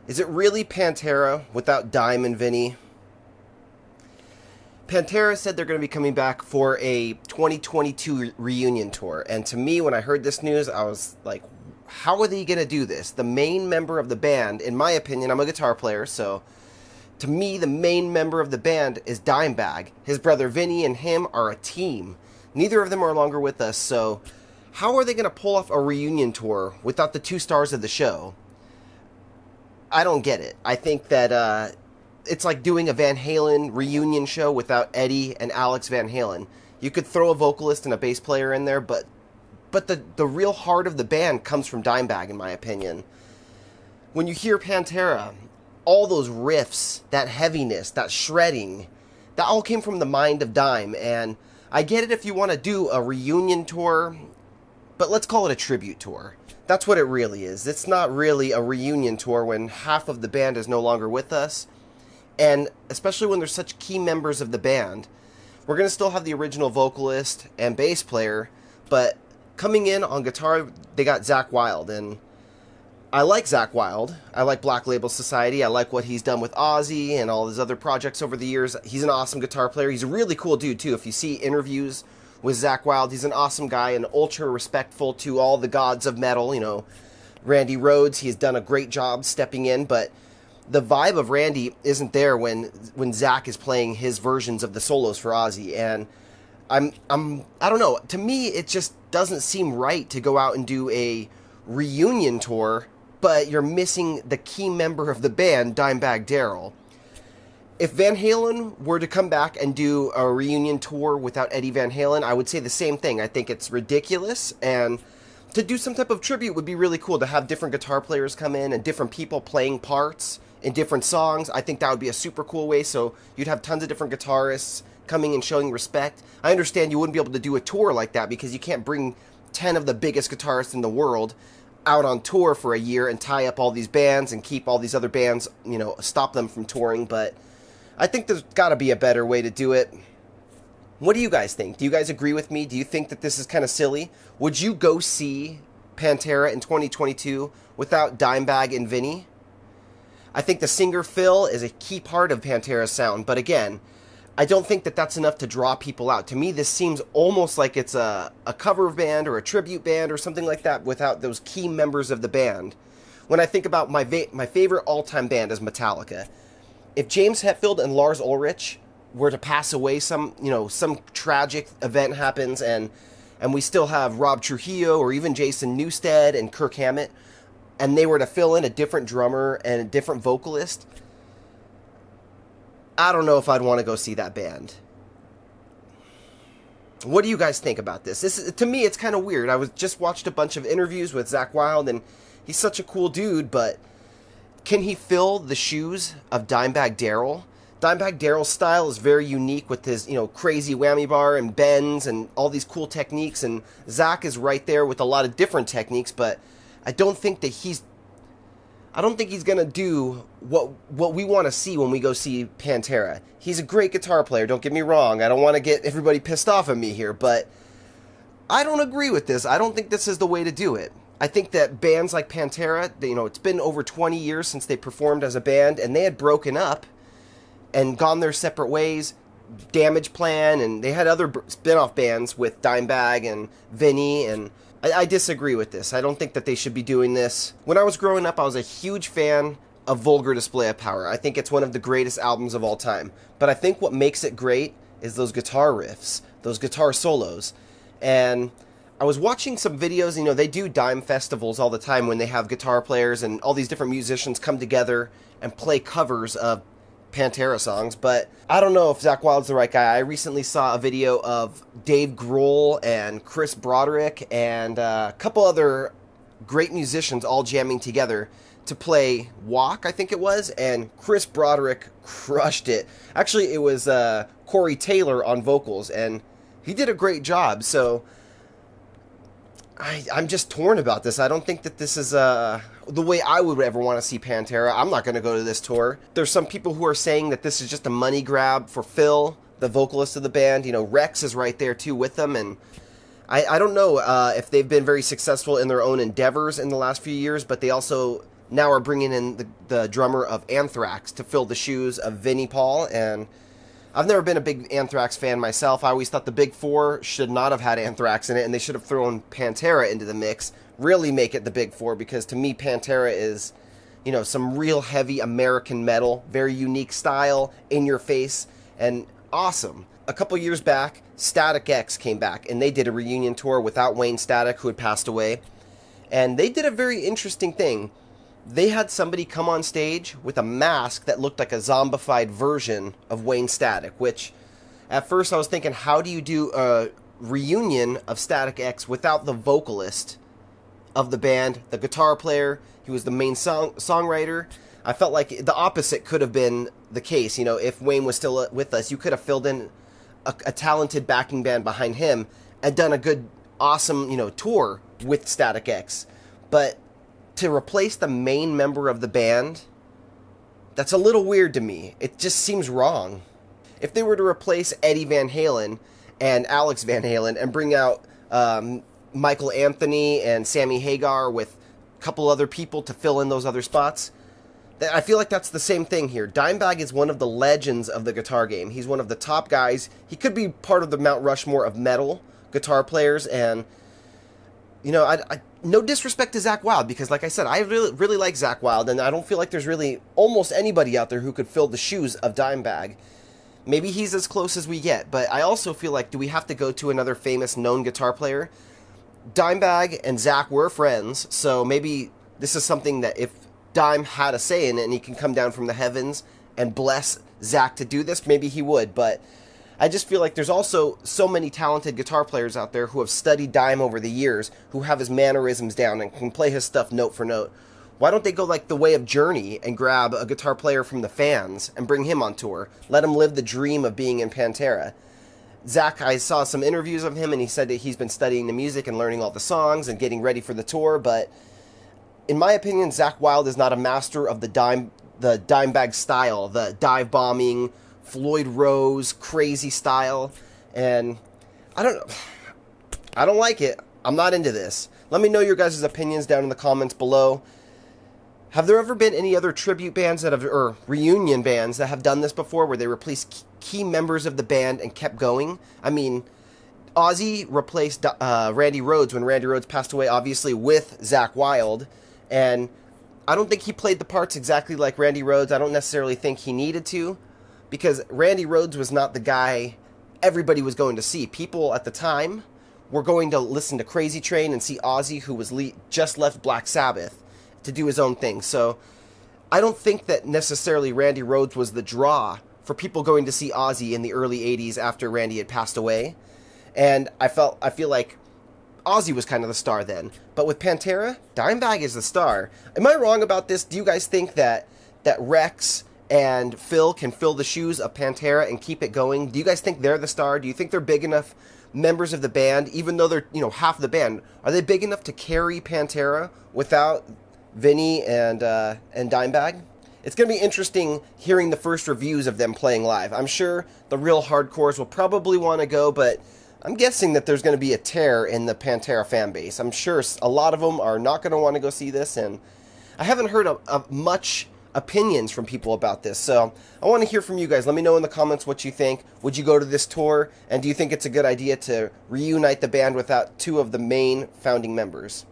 Is it really Pantera without Dime and Vinny? Pantera said they're going to be coming back for a 2022 reunion tour. And to me, when I heard this news, I was like, how are they going to do this? The main member of the band, in my opinion, I'm a guitar player, so to me, the main member of the band is Dimebag. His brother Vinny and him are a team. Neither of them are longer with us, so how are they going to pull off a reunion tour without the two stars of the show? I don't get it. I think that it's like doing a Van Halen reunion show without Eddie and Alex Van Halen. You could throw a vocalist and a bass player in there, but the real heart of the band comes from Dimebag, in my opinion. When you hear Pantera, all those riffs, that heaviness, that shredding, that all came from the mind of Dime. And I get it if you want to do a reunion tour, but let's call it a tribute tour. That's what it really is. It's not really a reunion tour when half of the band is no longer with us. And especially when there's such key members of the band. We're going to still have the original vocalist and bass player, but coming in on guitar, they got Zakk Wylde. And I like Zakk Wylde. I like Black Label Society. I like what he's done with Ozzy and all his other projects over the years. He's an awesome guitar player. He's a really cool dude, too. If you see interviews with Zakk Wylde, he's an awesome guy and ultra respectful to all the gods of metal. You know, Randy Rhoads, he's done a great job stepping in, but the vibe of Randy isn't there when Zakk is playing his versions of the solos for Ozzy. And I don't know. To me, it just doesn't seem right to go out and do a reunion tour, but you're missing the key member of the band, Dimebag Darrell. If Van Halen were to come back and do a reunion tour without Eddie Van Halen, I would say the same thing. I think it's ridiculous, and to do some type of tribute would be really cool, to have different guitar players come in and different people playing parts in different songs. I think that would be a super cool way, so you'd have tons of different guitarists coming and showing respect. I understand you wouldn't be able to do a tour like that because you can't bring 10 of the biggest guitarists in the world out on tour for a year and tie up all these bands and keep all these other bands, you know, stop them from touring, but I think there's got to be a better way to do it. What do you guys think? Do you guys agree with me? Do you think that this is kind of silly? Would you go see Pantera in 2022 without Dimebag and Vinny? I think the singer Phil is a key part of Pantera's sound, but again, I don't think that that's enough to draw people out. To me, this seems almost like it's a cover band or a tribute band or something like that without those key members of the band. When I think about my favorite all-time band is Metallica. If James Hetfield and Lars Ulrich were to pass away, some tragic event happens, and we still have Rob Trujillo or even Jason Newsted and Kirk Hammett, and they were to fill in a different drummer and a different vocalist, I don't know if I'd want to go see that band. What do you guys think about this? To me, it's kind of weird. I just watched a bunch of interviews with Zakk Wylde, and he's such a cool dude, but can he fill the shoes of Dimebag Darrell? Dimebag Darrell's style is very unique with his, crazy whammy bar and bends and all these cool techniques, and Zakk is right there with a lot of different techniques, but I don't think he's going to do what we want to see when we go see Pantera. He's a great guitar player, don't get me wrong. I don't want to get everybody pissed off at me here, but I don't agree with this. I don't think this is the way to do it. I think that bands like Pantera, it's been over 20 years since they performed as a band, and they had broken up and gone their separate ways. Damage Plan, and they had other spin-off bands with Dimebag and Vinny, and I disagree with this. I don't think that they should be doing this. When I was growing up, I was a huge fan of Vulgar Display of Power. I think it's one of the greatest albums of all time. But I think what makes it great is those guitar riffs, those guitar solos. And I was watching some videos, they do Dime festivals all the time when they have guitar players and all these different musicians come together and play covers of Pantera songs, but I don't know if Zakk Wylde's the right guy. I recently saw a video of Dave Grohl and Chris Broderick and a couple other great musicians all jamming together to play Walk, I think it was, and Chris Broderick crushed it. Actually, it was Corey Taylor on vocals, and he did a great job, so I'm just torn about this. I don't think that this is the way I would ever want to see Pantera. I'm not going to go to this tour. There's some people who are saying that this is just a money grab for Phil, the vocalist of the band. Rex is right there too with them, and I don't know if they've been very successful in their own endeavors in the last few years, but they also now are bringing in the drummer of Anthrax to fill the shoes of Vinnie Paul. And I've never been a big Anthrax fan myself. I always thought the Big Four should not have had Anthrax in it, and they should have thrown Pantera into the mix, really make it the Big Four, because to me Pantera is, you know, some real heavy American metal, very unique style, in your face, and awesome. A couple years back, Static X came back, and they did a reunion tour without Wayne Static, who had passed away. And they did a very interesting thing. They had somebody come on stage with a mask that looked like a zombified version of Wayne Static, which at first I was thinking, how do you do a reunion of Static X without the vocalist of the band, the guitar player? He was the main songwriter. I felt like the opposite could have been the case. You know, if Wayne was still with us, you could have filled in a talented backing band behind him and done a good, awesome, you know, tour with Static X. But to replace the main member of the band, that's a little weird to me. It just seems wrong. If they were to replace Eddie Van Halen and Alex Van Halen and bring out Michael Anthony and Sammy Hagar with a couple other people to fill in those other spots, I feel like that's the same thing here. Dimebag is one of the legends of the guitar game. He's one of the top guys. He could be part of the Mount Rushmore of metal guitar players, and you know, I no disrespect to Zakk Wylde, because like I said, I really like Zakk Wylde, and I don't feel like there's really almost anybody out there who could fill the shoes of Dimebag. Maybe he's as close as we get, but I also feel like, do we have to go to another famous known guitar player? Dimebag and Zakk were friends, so maybe this is something that if Dime had a say in it and he can come down from the heavens and bless Zakk to do this, maybe he would. But I just feel like there's also so many talented guitar players out there who have studied Dime over the years, who have his mannerisms down and can play his stuff note for note. Why don't they go like the way of Journey and grab a guitar player from the fans and bring him on tour? Let him live the dream of being in Pantera. Zakk, I saw some interviews of him, and he said that he's been studying the music and learning all the songs and getting ready for the tour, but in my opinion, Zakk Wylde is not a master of the Dimebag style, the dive bombing, Floyd Rose, crazy style, and I don't like it. I'm not into this. Let me know your guys' opinions down in the comments below. Have there ever been any other tribute bands that have, or reunion bands that have done this before, where they replaced key members of the band and kept going? I mean, Ozzy replaced Randy Rhoads when Randy Rhoads passed away, obviously with Zakk Wylde, and I don't think he played the parts exactly like Randy Rhoads. I don't necessarily think he needed to, because Randy Rhoads was not the guy everybody was going to see. People at the time were going to listen to Crazy Train and see Ozzy, who was just left Black Sabbath, to do his own thing. So I don't think that necessarily Randy Rhoads was the draw for people going to see Ozzy in the early 80s after Randy had passed away. And I feel like Ozzy was kind of the star then. But with Pantera, Dimebag is the star. Am I wrong about this? Do you guys think that Rex and Phil can fill the shoes of Pantera and keep it going? Do you guys think they're the star? Do you think they're big enough members of the band, even though they're, you know, half the band? Are they big enough to carry Pantera without Vinny and Dimebag? It's going to be interesting hearing the first reviews of them playing live. I'm sure the real hardcores will probably want to go, but I'm guessing that there's going to be a tear in the Pantera fan base. I'm sure a lot of them are not going to want to go see this, and I haven't heard of much opinions from people about this, so I want to hear from you guys. Let me know in the comments what you think. Would you go to this tour, and do you think it's a good idea to reunite the band without two of the main founding members?